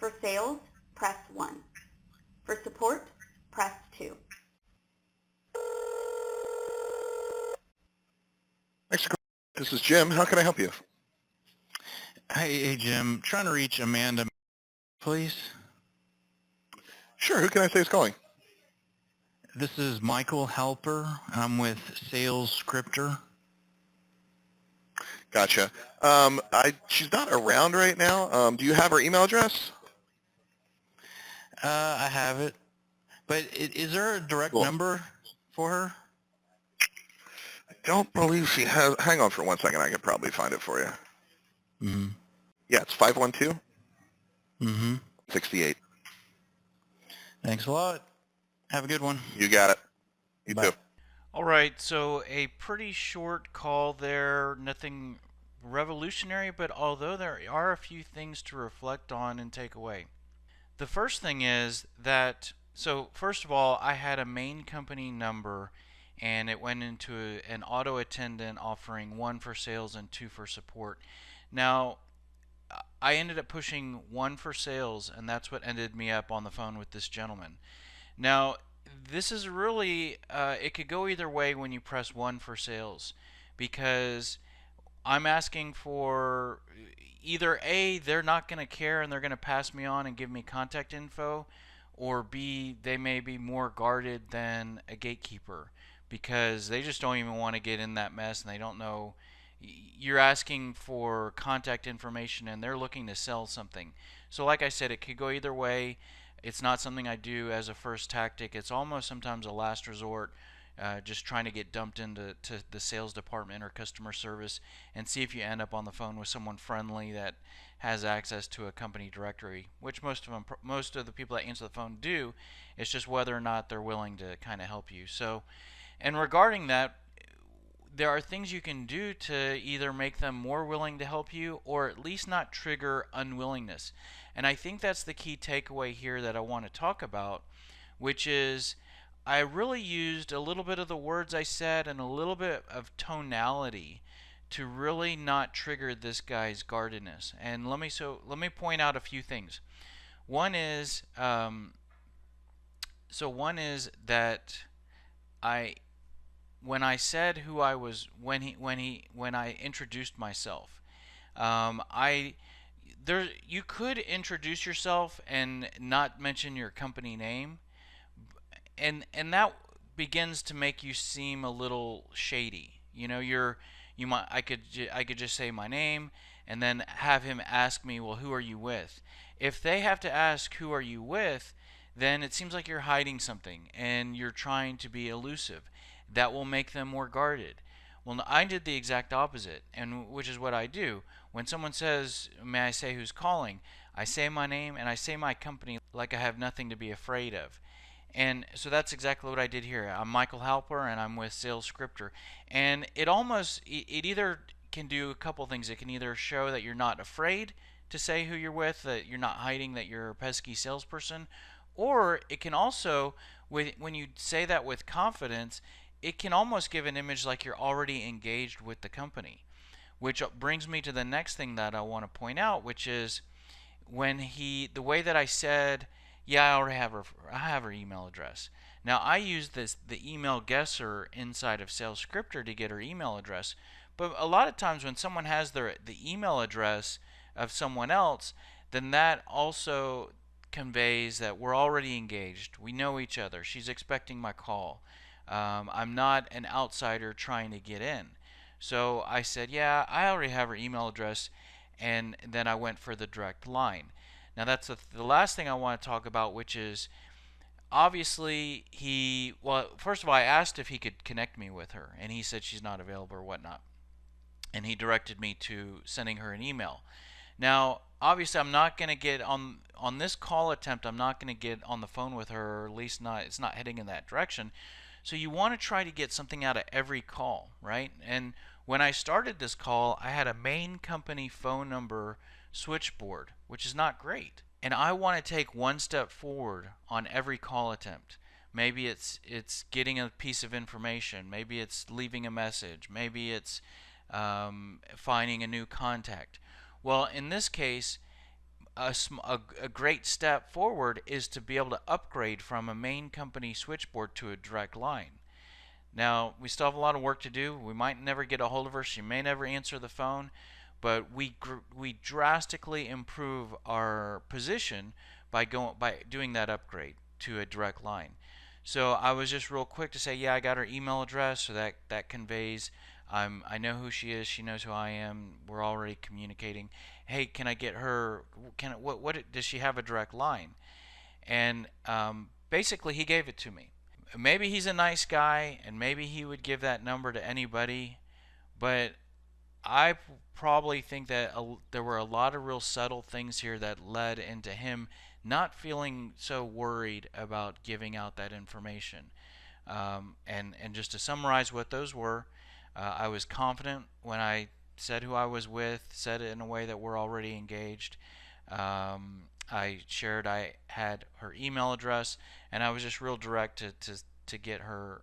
For sales, press 1. For support, press 2. Thanks for calling. This is Jim. How can I help you? Hey, Jim. Trying to reach Amanda, please. Sure. Who can I say is calling? This is Michael Halper. I'm with Sales Scripter. Gotcha. She's not around right now. Do you have her email address? I have it. But is there a direct number for her? I don't believe she has. Hang on for 1 second. I can probably find it for you. Mm-hmm. Yeah, it's 512. Mm-hmm. 68. Thanks a lot. Have a good one. You got it. You Bye. too. All right, so a pretty short call there, nothing revolutionary, but although there are a few things to reflect on and take away. The first thing is that, so first of all, I had a main company number and it went into an auto attendant offering 1 for sales and 2 for support. Now, I ended up pushing 1 for sales, and that's what ended me up on the phone with this gentleman. Now, this is really, it could go either way when you press 1 for sales, because I'm asking for either A, they're not going to care and they're going to pass me on and give me contact info, or B, they may be more guarded than a gatekeeper because they just don't even want to get in that mess and they don't know. You're asking for contact information and they're looking to sell something. So like I said, it could go either way. It's not something I do as a first tactic. It's almost sometimes a last resort, just trying to get dumped into the sales department or customer service and see if you end up on the phone with someone friendly that has access to a company directory, which most of the people that answer the phone do. It's just whether or not they're willing to kind of help you. So, and regarding that, there are things you can do to either make them more willing to help you or at least not trigger unwillingness. And I think that's the key takeaway here that I want to talk about, which is I really used a little bit of the words I said and a little bit of tonality to really not trigger this guy's guardedness. And let me point out a few things. One is one is that I when I said who I was when I introduced myself, I there you could introduce yourself and not mention your company name, and that begins to make you seem a little shady. You know, I could just say my name and then have him ask me, well, who are you with? If they have to ask who are you with, then it seems like you're hiding something and you're trying to be elusive. That will make them more guarded. Well, I did the exact opposite, and which is what I do. When someone says, may I say who's calling, I say my name and I say my company like I have nothing to be afraid of. And so that's exactly what I did here. I'm Michael Halper and I'm with Sales Scripter. And it either can do a couple things. It can either show that you're not afraid to say who you're with, that you're not hiding that you're a pesky salesperson, or it can also, when you say that with confidence, it can almost give an image like you're already engaged with the company. Which brings me to the next thing that I want to point out, which is the way that I said, yeah, I have her email address. Now I use the email guesser inside of Sales Scripter to get her email address, but a lot of times when someone has the email address of someone else, then that also conveys that we're already engaged. We know each other. She's expecting my call. I'm not an outsider trying to get in. So I said, yeah, I already have her email address, and then I went for the direct line. Now that's the last thing I want to talk about, which is obviously first of all, I asked if he could connect me with her, and he said she's not available or whatnot. And he directed me to sending her an email. Now, obviously, I'm not going to get on this call attempt. I'm not going to get on the phone with her, or at least not. It's not heading in that direction. So you want to try to get something out of every call, right? And when I started this call, I had a main company phone number switchboard, which is not great. And I want to take one step forward on every call attempt. Maybe it's getting a piece of information. Maybe it's leaving a message. Maybe it's finding a new contact. Well, in this case, a great step forward is to be able to upgrade from a main company switchboard to a direct line. Now, we still have a lot of work to do. We might never get a hold of her. She may never answer the phone, but we drastically improve our position by doing that upgrade to a direct line. So I was just real quick to say, yeah, I got her email address, so that conveys I know who she is. She knows who I am. We're already communicating. Hey, can I get her? What does she have a direct line? And basically, he gave it to me. Maybe he's a nice guy, and maybe he would give that number to anybody, but I probably think that there were a lot of real subtle things here that led into him not feeling so worried about giving out that information. And just to summarize what those were, I was confident when I said who I was with, said it in a way that we're already engaged. I shared I had her email address, and I was just real direct to get her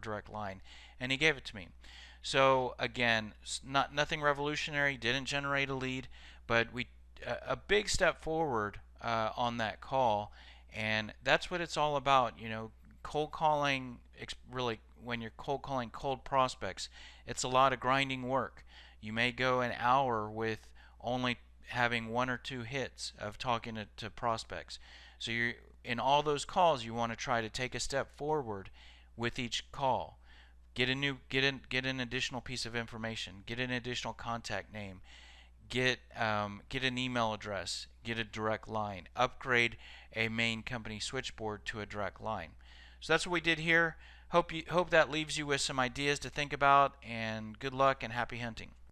direct line, and he gave it to me. So again, nothing revolutionary, didn't generate a lead, but a big step forward on that call, and that's what it's all about. You know, cold calling, really, when you're cold calling cold prospects, it's a lot of grinding work. You may go an hour with only having one or two hits of talking to prospects. So you're in all those calls, you want to try to take a step forward with each call. Get an additional piece of information. Get an additional contact name. Get an email address. Get a direct line. Upgrade a main company switchboard to a direct line. So that's what we did here. Hope that leaves you with some ideas to think about. And good luck and happy hunting.